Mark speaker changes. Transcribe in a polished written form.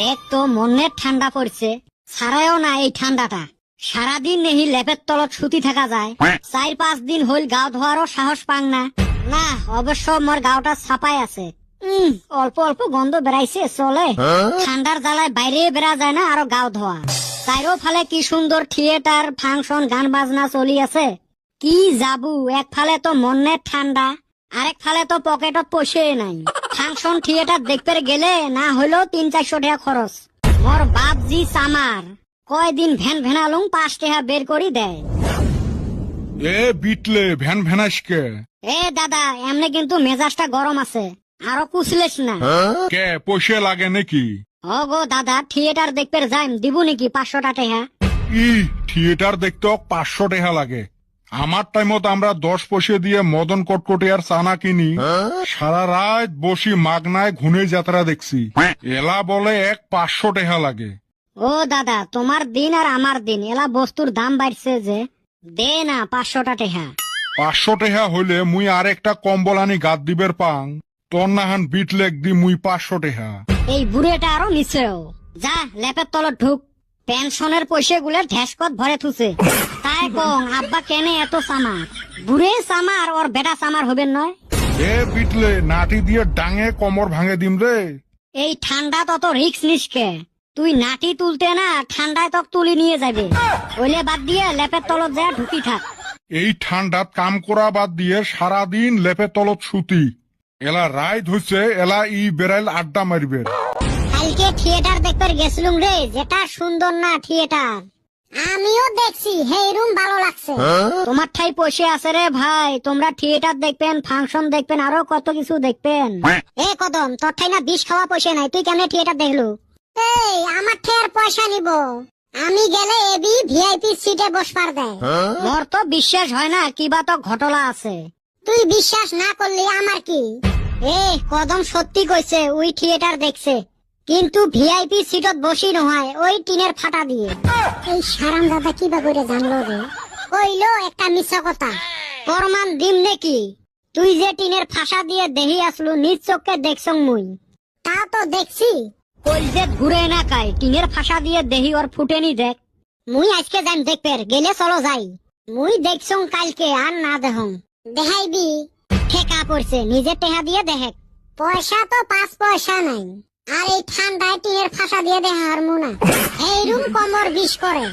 Speaker 1: দেখ তো মনের ঠান্ডা পড়ছে, ছাড়াও না এই ঠান্ডাটা। সারাদিন নেহি লেপের তলত সুতি থাকা যায়, 4-5 দিন হইল গাও ধোয়ারও সাহস পাং না। না অবশ্য মোর গাওটা ছাপাই আছে, অল্প অল্প গন্ধ বেড়াইছে, চলে। ঠান্ডার জ্বালায় বাইরে বেড়া যায় না, আরো গাও ধোয়া। চাইরো ফালে কি সুন্দর থিয়েটার, ফাংশন, গান বাজনা চলি আছে। কি যাবু, এক ফালে তো মনের ঠান্ডা, আরেক ফালে তো পকেটত পয়সা নাই। ফাংশন থিয়েটার দেখতে গেলে না হইলেও 300-400 টাকা খরচ। মোর বাপ জি সামার কয়দিন ভ্যান ভ্যানালুম 5 টাকা বের করি দেয়।
Speaker 2: এ বিটলে ভ্যান ভ্যানাসকে
Speaker 1: এ দাদা, এমনি কিন্তু মেজাজটা গরম আছে, আরো কুচলেস না।
Speaker 2: কে পয়সা লাগে নাকি?
Speaker 1: ও গো দাদা, থিয়েটার দেখতে যাইম, দিব নাকি 500 টাকা?
Speaker 2: ই থিয়েটার দেখতে 500 টাকা লাগে? আমার টাইমত আমরা 10 পয়সা দিয়ে মদন কটকটি আর চানা কিনি, সারা রাত বসি মাগনায় ঘুনে যাত্রা দেখছি। এলা বলে 500 টাকা লাগে।
Speaker 1: ও দাদা, তোমার দিন আর আমার দিন, এলা বস্তুর দাম বাড়ছে যে, দে না 500 টাকা।
Speaker 2: 500 টাকা হইলে মুই আর একটা কম্বল আনি গাদ দিবের পাং, তোর নাহান বিট লেগ দি মুই 500 টাকা।
Speaker 1: এই বুড়েটা আরো নিচেও যা, লেপের তলত ঢুক। পেনশনের পয়সা গুলো ঢেসকত ভরে থুছে। তাই কং আব্বা কেনে এত সামার? বুড়ে সামার ওর বেটা সামার হবেন নয়?
Speaker 2: এ বিটলে নাটি দিয়ে ডাঙে কমর ভাঙে দিম রে।
Speaker 1: এই ঠান্ডা তত রিক্স নিসকে, তুই নাটি তুলতে না ঠান্ডায় তক তুলি নিয়ে যাবে। ওইলে বাদ দিয়ে লেপের তলত যা ঢুকি থাক।
Speaker 2: এই ঠান্ডাত কাম করা বাদ দিয়ে সারাদিন লেপের তলত সুতি। এলা রায় ধরছে, এলা ই বেড়াইল আড্ডা মারবে।
Speaker 1: কালকে থিয়েটার দেখতে গেছিলুম রে, যেটা সুন্দর না থিয়েটার। আমিও দেখছি, হেই রুম ভালো লাগছে। তোমার ঠাই পয়সা আছে রে ভাই, তোমরা থিয়েটার দেখবেন, ফাংশন দেখবেন, আরো কত কিছু দেখবেন। এ কদম, তোর ঠাই না বিষ খাওয়া পয়সা নাই, তুই কেমনে থিয়েটার দেখলু? এই আমার ঠের পয়সা নিব, আমি গেলে এবি ভিআইপি সিটে বসবার দেয়। মোর তো বিশ্বাস হয় না, কিবা তো ঘটলা আছে। তুই বিশ্বাস না করলি আমার কি? এ কদম সত্যি কইছে, ওই থিয়েটার দেখছে, কিন্তু ভিআইপি সিটত বসি নহয়, ওই টিনের ফাটা দিয়ে। এই সারাম দাদা কিবা করে জানলো রে? কইলো একটা মিছা কথা, প্রমাণ দিম নাকি? তুই যে টিনের ফাঁসা দিয়ে দেহি আসলু, নিজ চোখে দেখছং মুই। তা তো দেখছি, কই যে ঘুরে না কাই, টিনের ফাঁসা দিয়ে দেহি ওর ফুটেনি দেখ। মুই আজকে যাইম দেখবে, গেলে চলো যাই। মুই দেখছং কালকে, আর না দেহং। দেখাইবি? ঠেকা পড়ছে, নিজে টেহা দিয়ে দেখে। পয়সা তো 5 পয়সা নাই, আর এই ঠান্ডায় টিনের ফাঁসা দিয়ে দেখা হারমু না। এই রুম কমর বিষ করে।